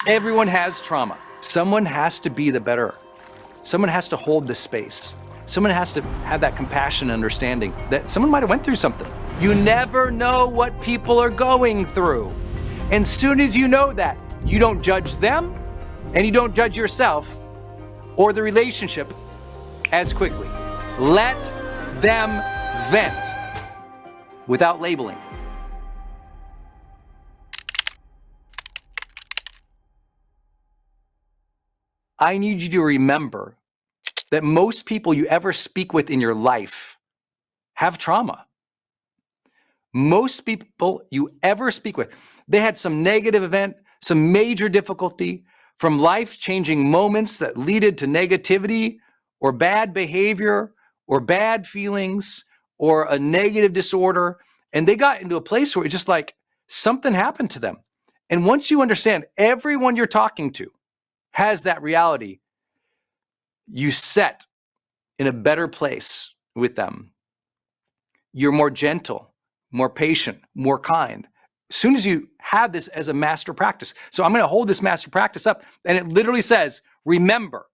Everyone has trauma. Someone has to be the better. Someone has to hold the space. Someone has to have that compassion and understanding that someone might have went through something. You never know what people are going through. And soon as you know that, you don't judge them and you don't judge yourself or the relationship as quickly. Let them vent without labeling. I need you to remember that most people you ever speak with in your life have trauma. Most people you ever speak with, they had some negative event, some major difficulty, from life-changing moments that leaded to negativity or bad behavior or bad feelings or a negative disorder. And they got into a place where it's just like something happened to them. And once you understand everyone you're talking to has that reality, you set in a better place with them. You're more gentle, more patient, more kind. As soon as you have this as a master practice. So I'm going to hold this master practice up, and it literally says, remember,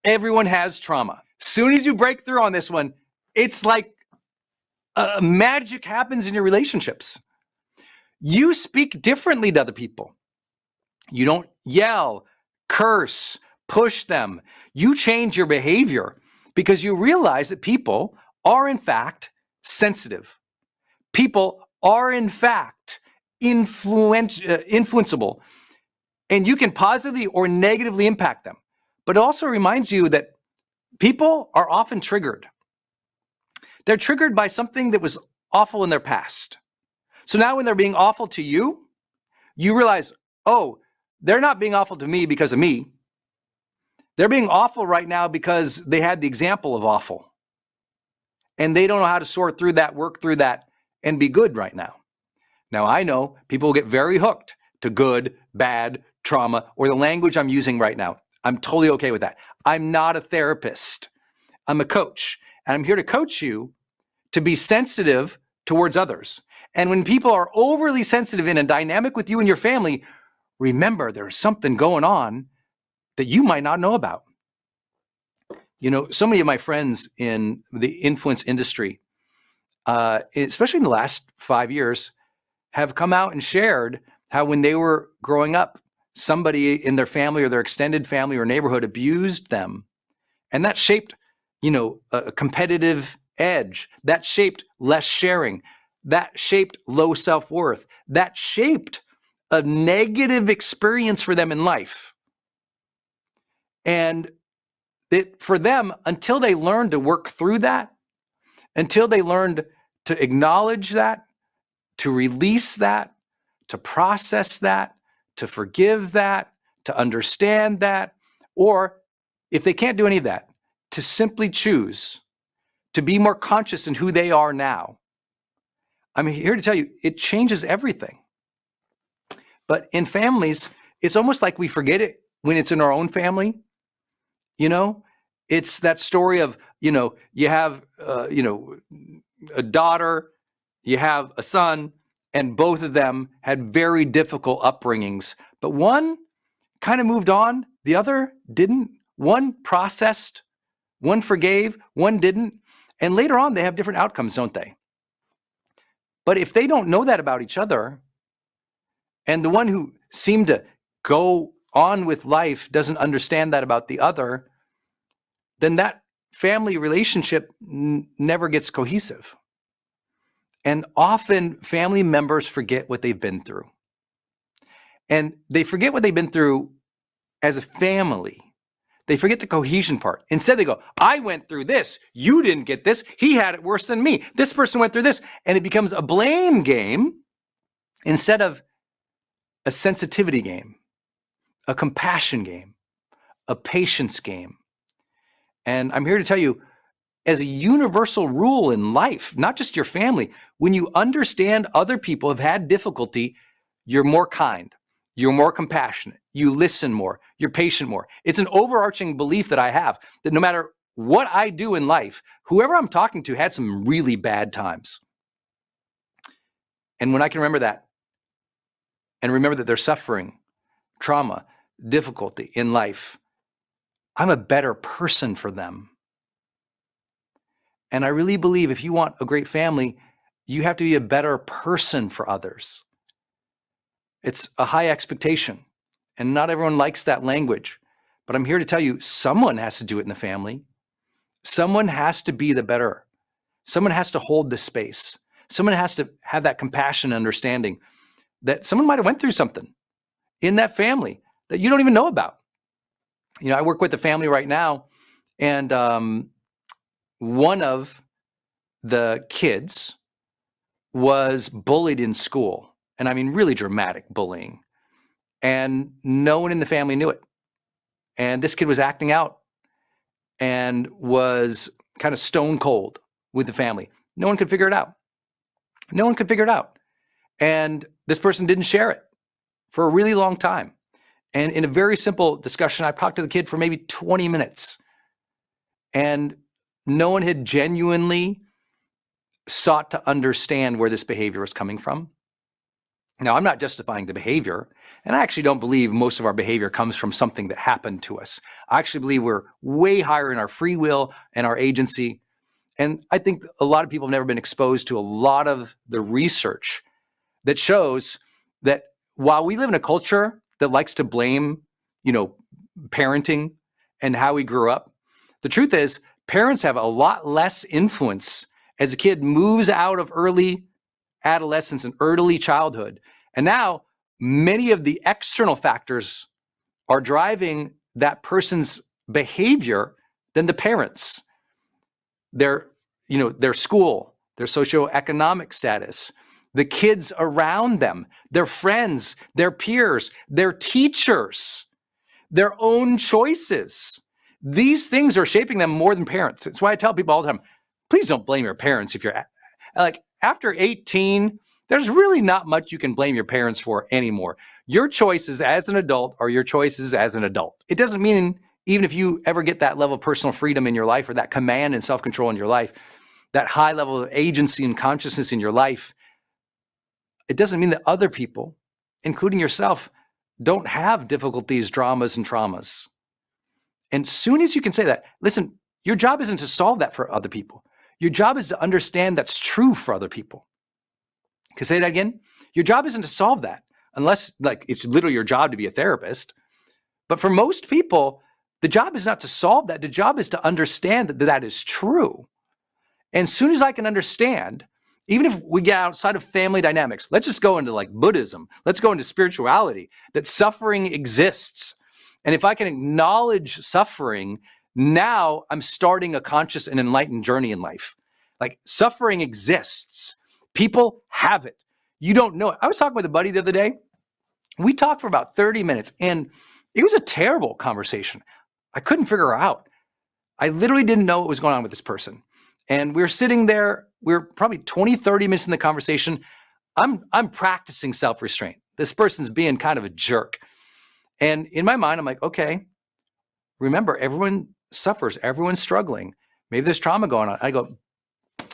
everyone has trauma. As soon as you break through on this one, it's like magic happens in your relationships. You speak differently to other people. You don't yell, curse, push them. You change your behavior because you realize that people are in fact sensitive. People are in fact influenceable, and you can positively or negatively impact them. But it also reminds you that people are often triggered. They're triggered by something that was awful in their past. So now when they're being awful to you, you realize, oh, they're not being awful to me because of me. They're being awful right now because they had the example of awful. And they don't know how to sort through that, work through that, and be good right now. Now, I know people will get very hooked to good, bad, trauma, or the language I'm using right now. I'm totally okay with that. I'm not a therapist. I'm a coach, and I'm here to coach you to be sensitive towards others. And when people are overly sensitive in a dynamic with you and your family, remember there's something going on that you might not know about. You know, so many of my friends in the influence industry, especially in the last 5 years, have come out and shared how when they were growing up, somebody in their family or their extended family or neighborhood abused them. And that shaped, a competitive edge. That shaped less sharing. That shaped low self-worth. That shaped a negative experience for them in life. And for them, until they learned to work through that, until they learned to acknowledge that, to release that, to process that, to forgive that, to understand that, or if they can't do any of that, to simply choose to be more conscious in who they are now. I'm here to tell you, it changes everything. But in families, it's almost like we forget it when it's in our own family. It's that story of, you have, a daughter, you have a son, and both of them had very difficult upbringings. But one kind of moved on, the other didn't. One processed, one forgave, one didn't. And later on, they have different outcomes, don't they? But if they don't know that about each other, and the one who seemed to go on with life doesn't understand that about the other, then that family relationship never gets cohesive. And often family members forget what they've been through. And they forget what they've been through as a family. They forget the cohesion part. Instead, they go, I went through this. You didn't get this. He had it worse than me. This person went through this. And it becomes a blame game instead of a sensitivity game, a compassion game, a patience game. And I'm here to tell you, as a universal rule in life, not just your family, when you understand other people have had difficulty, you're more kind, you're more compassionate, you listen more, you're patient more. It's an overarching belief that I have that no matter what I do in life, whoever I'm talking to had some really bad times. And when I can remember that, and remember that they're suffering trauma, difficulty in life, I'm a better person for them. And I really believe if you want a great family, you have to be a better person for others. It's a high expectation, and not everyone likes that language. But I'm here to tell you, someone has to do it in the family. Someone has to be the better. Someone has to hold the space. Someone has to have that compassion and understanding that someone might have went through something in that family that you don't even know about. You know, I work with a family right now, and one of the kids was bullied in school. And I mean, really dramatic bullying. And no one in the family knew it. And this kid was acting out and was kind of stone cold with the family. No one could figure it out. No one could figure it out. And this person didn't share it for a really long time. And in a very simple discussion, I talked to the kid for maybe 20 minutes. And no one had genuinely sought to understand where this behavior was coming from. Now, I'm not justifying the behavior, and I actually don't believe most of our behavior comes from something that happened to us. I actually believe we're way higher in our free will and our agency. And I think a lot of people have never been exposed to a lot of the research that shows that while we live in a culture that likes to blame, parenting and how we grew up, the truth is parents have a lot less influence as a kid moves out of early adolescence and early childhood. And now many of the external factors are driving that person's behavior than the parents. Their school, their socioeconomic status, the kids around them, their friends, their peers, their teachers, their own choices. These things are shaping them more than parents. It's why I tell people all the time, please don't blame your parents if you're after 18, there's really not much you can blame your parents for anymore. Your choices as an adult are your choices as an adult. It doesn't mean even if you ever get that level of personal freedom in your life or that command and self-control in your life, that high level of agency and consciousness in your life, it doesn't mean that other people, including yourself, don't have difficulties, dramas, and traumas. And soon as you can say that, listen, your job isn't to solve that for other people. Your job is to understand that's true for other people. Can I say that again? Your job isn't to solve that, unless it's literally your job to be a therapist. But for most people, the job is not to solve that. The job is to understand that that is true. And as soon as I can understand, even if we get outside of family dynamics, let's just go into Buddhism. Let's go into spirituality, that suffering exists. And if I can acknowledge suffering, now I'm starting a conscious and enlightened journey in life. Suffering exists. People have it. You don't know it. I was talking with a buddy the other day. We talked for about 30 minutes, and it was a terrible conversation. I couldn't figure her out. I literally didn't know what was going on with this person. And we were sitting there. We were probably 20, 30 minutes in the conversation. I'm practicing self-restraint. This person's being kind of a jerk. And in my mind, I'm like, okay, remember, everyone suffers. Everyone's struggling. Maybe there's trauma going on. I go,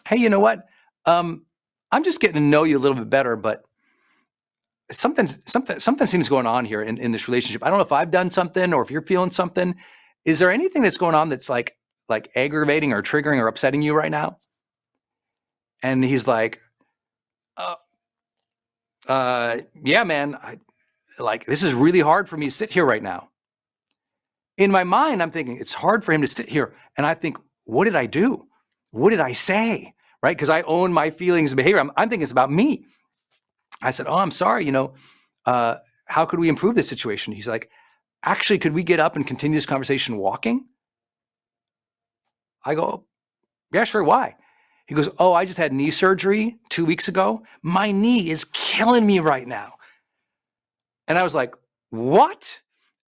hey, you know what? I'm just getting to know you a little bit better, but something seems going on here in this relationship. I don't know if I've done something or if you're feeling something. Is there anything that's going on that's like aggravating or triggering or upsetting you right now? And he's like, yeah, man, this is really hard for me to sit here right now. In my mind, I'm thinking it's hard for him to sit here. And I think, what did I do? What did I say? Right? Because I own my feelings and behavior. I'm thinking it's about me. I said, oh, I'm sorry. How could we improve this situation? He's like, actually, could we get up and continue this conversation walking? I go, yeah, sure. Why? He goes, oh, I just had knee surgery 2 weeks ago. My knee is killing me right now. And I was like, what?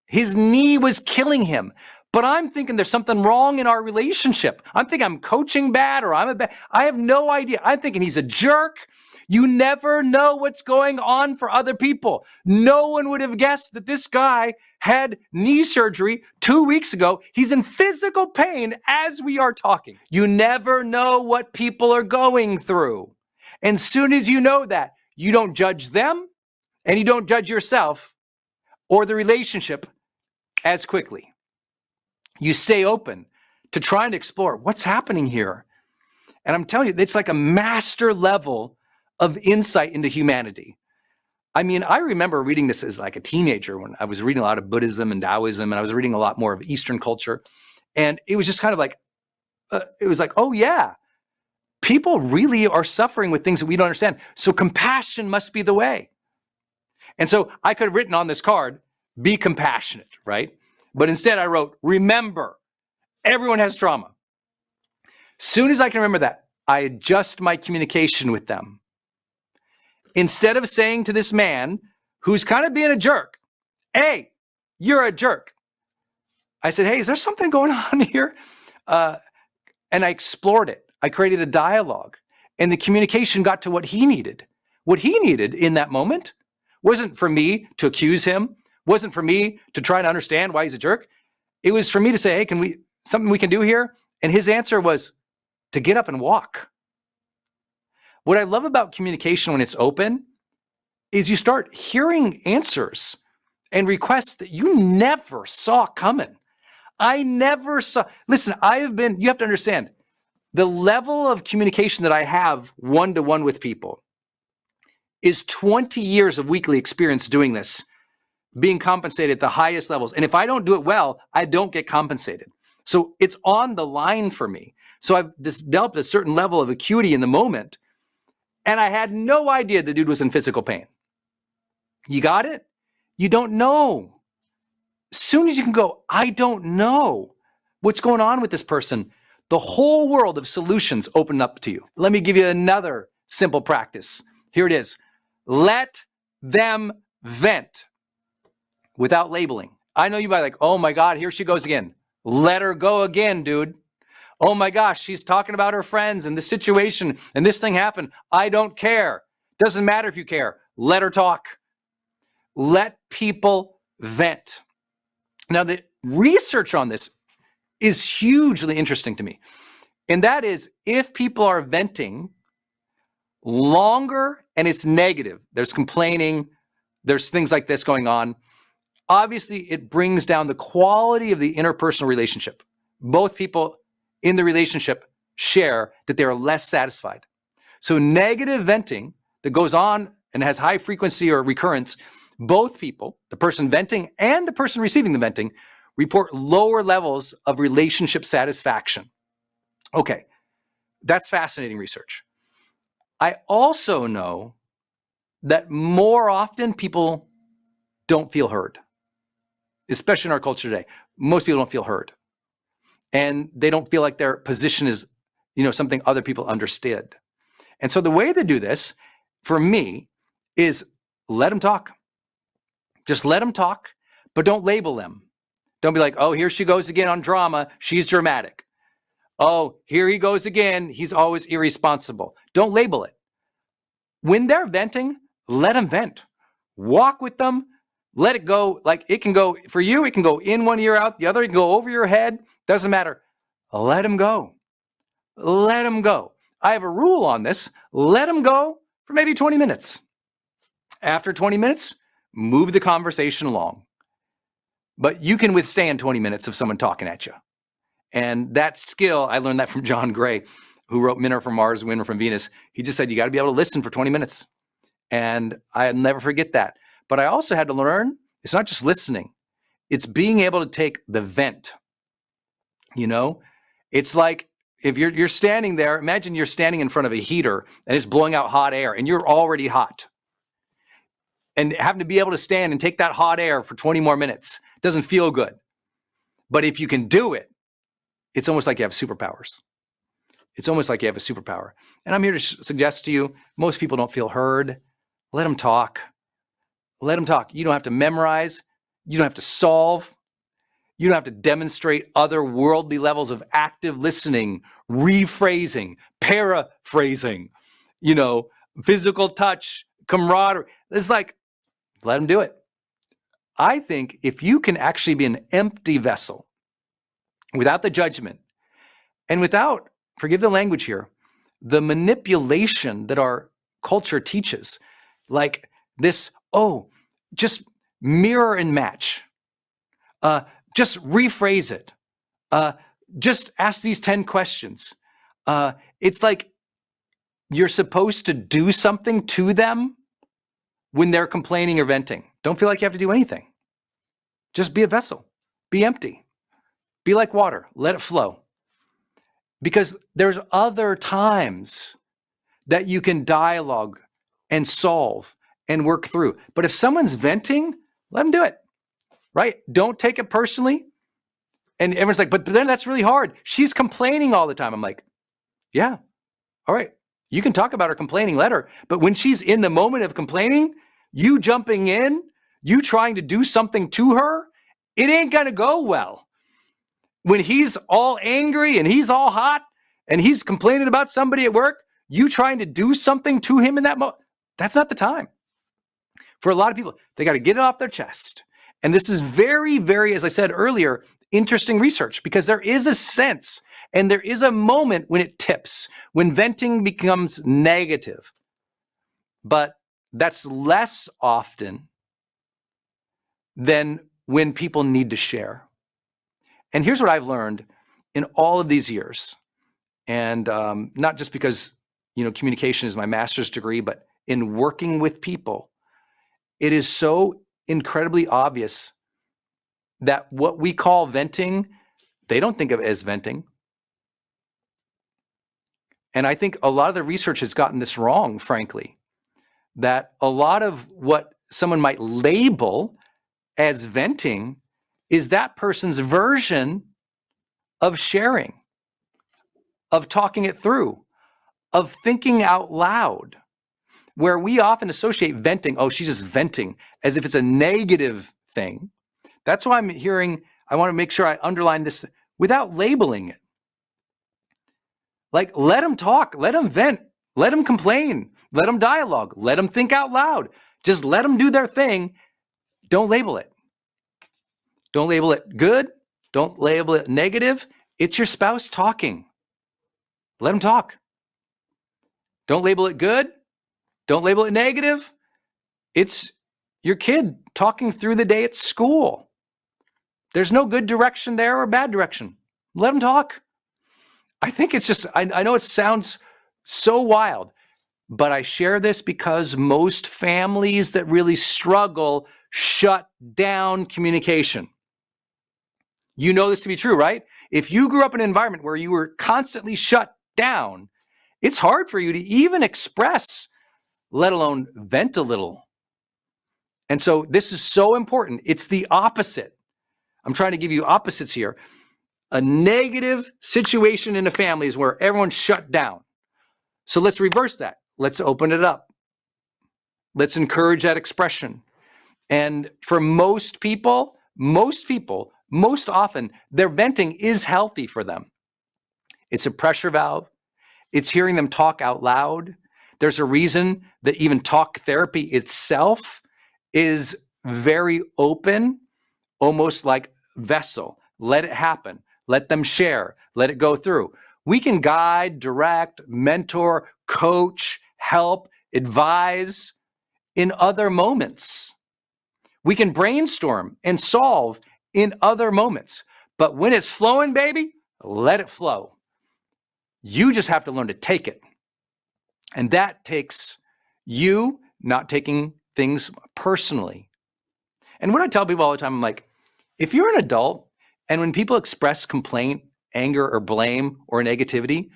His knee was killing him. But I'm thinking there's something wrong in our relationship. I'm thinking I'm coaching bad or I have no idea. I'm thinking he's a jerk. You never know what's going on for other people. No one would have guessed that this guy had knee surgery 2 weeks ago. He's in physical pain as we are talking. You never know what people are going through. And soon as you know that, you don't judge them and you don't judge yourself or the relationship. as quickly. You stay open to trying to explore what's happening here. And I'm telling you, it's like a master level of insight into humanity. I mean, I remember reading this as like a teenager when I was reading a lot of Buddhism and Taoism, and I was reading a lot more of Eastern culture. And it was just kind of like, it was like, oh yeah, people really are suffering with things that we don't understand. So compassion must be the way. And so I could have written on this card, be compassionate, right? But instead I wrote, remember, everyone has trauma. Soon as I can remember that, I adjust my communication with them. Instead of saying to this man who's kind of being a jerk, hey, you're a jerk, I said, hey, is there something going on here? And I explored it. I created a dialogue, and the communication got to what he needed. What he needed in that moment wasn't for me to accuse him, wasn't for me to try to understand why he's a jerk. It was for me to say, hey, something we can do here? And his answer was to get up and walk. What I love about communication when it's open is you start hearing answers and requests that you never saw coming. I never saw, listen, you have to understand, the level of communication that I have one-to-one with people is 20 years of weekly experience doing this, being compensated at the highest levels. And if I don't do it well, I don't get compensated. So it's on the line for me. So I've developed a certain level of acuity in the moment, and I had no idea the dude was in physical pain. You got it? You don't know. As soon as you can go, I don't know what's going on with this person, the whole world of solutions open up to you. Let me give you another simple practice. Here it is. Let them vent without labeling. I know you might be like, oh my God, here she goes again. Let her go again, dude. Oh my gosh, she's talking about her friends and the situation and this thing happened. I don't care. Doesn't matter if you care. Let her talk. Let people vent. Now, the research on this is hugely interesting to me. And that is, if people are venting longer and it's negative, there's complaining, there's things like this going on, obviously it brings down the quality of the interpersonal relationship. Both people in the relationship share that they are less satisfied. So negative venting that goes on and has high frequency or recurrence, both people, the person venting and the person receiving the venting, report lower levels of relationship satisfaction. Okay, that's fascinating research. I also know that more often people don't feel heard, especially in our culture today. Most people don't feel heard. And they don't feel like their position is, something other people understood. And so the way to do this, for me, is let them talk. Just let them talk, but don't label them. Don't be like, oh, here she goes again on drama. She's dramatic. Oh, here he goes again. He's always irresponsible. Don't label it. When they're venting, let them vent. Walk with them. Let it go. Like it can go, for you, it can go in one ear, out the other. It can go over your head. Doesn't matter. Let them go. Let them go. I have a rule on this. Let them go for maybe 20 minutes. After 20 minutes, move the conversation along. But you can withstand 20 minutes of someone talking at you. And that skill, I learned that from John Gray, who wrote Men Are From Mars, Women Are From Venus. He just said, you got to be able to listen for 20 minutes. And I'll never forget that. But I also had to learn, it's not just listening. It's being able to take the vent. It's like if you're standing there, imagine you're standing in front of a heater and it's blowing out hot air and you're already hot. And having to be able to stand and take that hot air for 20 more minutes doesn't feel good. But if you can do it, it's almost like you have superpowers. It's almost like you have a superpower. And I'm here to suggest to you, most people don't feel heard. Let them talk. Let them talk. You don't have to memorize. You don't have to solve. You don't have to demonstrate otherworldly levels of active listening, rephrasing, paraphrasing, physical touch, camaraderie. It's like, let them do it. I think if you can actually be an empty vessel without the judgment and without, forgive the language here, the manipulation that our culture teaches, like this, just mirror and match. Just rephrase it. Just ask these 10 questions. It's like you're supposed to do something to them when they're complaining or venting. Don't feel like you have to do anything. Just be a vessel. Be empty. Be like water. Let it flow. Because there's other times that you can dialogue and solve and work through. But if someone's venting, let them do it, right? Don't take it personally. And everyone's like, but then that's really hard. She's complaining all the time. I'm like, yeah, all right. You can talk about her complaining, let her. But when she's in the moment of complaining, you jumping in, you trying to do something to her, it ain't going to go well. When he's all angry and he's all hot and he's complaining about somebody at work, you trying to do something to him in that moment, that's not the time. For a lot of people, they got to get it off their chest. And this is very, very, as I said earlier, interesting research, because there is a sense and there is a moment when it tips, when venting becomes negative. But that's less often than when people need to share. And here's what I've learned in all of these years, and not just because, communication is my master's degree, but in working with people, it is so incredibly obvious that what we call venting, they don't think of it as venting. And I think a lot of the research has gotten this wrong, frankly, that a lot of what someone might label as venting is that person's version of sharing, of talking it through, of thinking out loud, where we often associate venting, oh, she's just venting, as if it's a negative thing. That's why I'm hearing, I want to make sure I underline this without labeling it. Like, let them talk, let them vent, let them complain, let them dialogue, let them think out loud. Just let them do their thing. Don't label it. Don't label it good. Don't label it negative. It's your spouse talking. Let them talk. Don't label it good. Don't label it negative. It's your kid talking through the day at school. There's no good direction there or bad direction. Let them talk. I think it's just, I know it sounds so wild, but I share this because most families that really struggle shut down communication. You know this to be true, right? If you grew up in an environment where you were constantly shut down, it's hard for you to even express, let alone vent a little. And so this is so important. It's the opposite. I'm trying to give you opposites here. A negative situation in a family is where everyone's shut down. So let's reverse that. Let's open it up. Let's encourage that expression. And for most people, most often, their venting is healthy for them. It's a pressure valve. It's hearing them talk out loud. There's a reason that even talk therapy itself is very open, almost like vessel. Let it happen. Let them share. Let it go through. We can guide, direct, mentor, coach, help, advise in other moments. We can brainstorm and solve in other moments. But when it's flowing, baby, let it flow. You just have to learn to take it. And that takes you not taking things personally. And when I tell people all the time, I'm like, if you're an adult and when people express complaint, anger, or blame or negativity,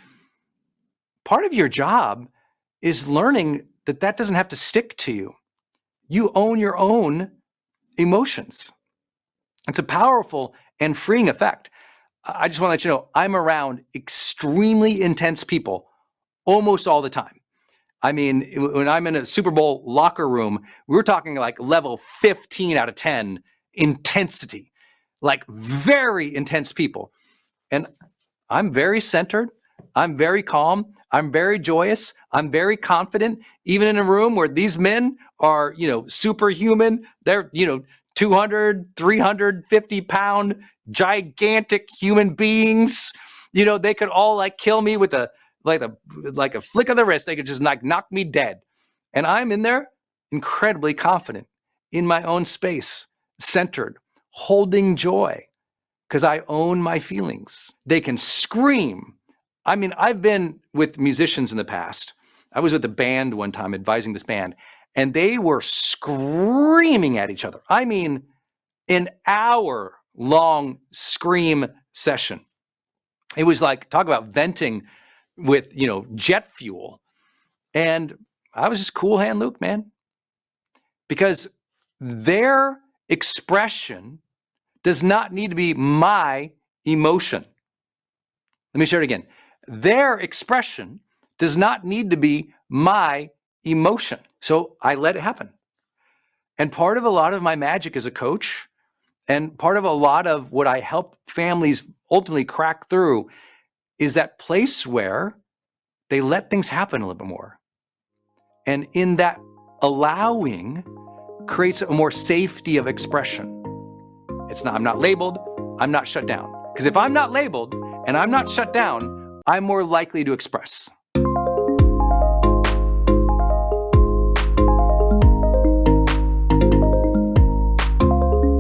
part of your job is learning that that doesn't have to stick to you. You own your own emotions. It's a powerful and freeing effect. I just want to let you know, I'm around extremely intense people almost all the time. I mean, when I'm in a Super Bowl locker room, we're talking like level 15 out of 10 intensity, like very intense people. And I'm very centered. I'm very calm. I'm very joyous. I'm very confident, even in a room where these men are, superhuman. They're, 200, 350 pound, gigantic human beings. They could all like kill me with a flick of the wrist. They could just knock me dead. And I'm in there incredibly confident in my own space, centered, holding joy because I own my feelings. They can scream. I mean, I've been with musicians in the past. I was with a band one time advising this band, and they were screaming at each other. I mean, an hour-long scream session. It was like, talk about venting with, jet fuel. And I was just cool hand Luke, man. Because their expression does not need to be my emotion. Let me share it again. Their expression does not need to be my emotion. So I let it happen. And part of a lot of my magic as a coach, and part of a lot of what I help families ultimately crack through, is that place where they let things happen a little bit more. And in that allowing creates a more safety of expression. I'm not labeled, I'm not shut down. Because if I'm not labeled and I'm not shut down, I'm more likely to express.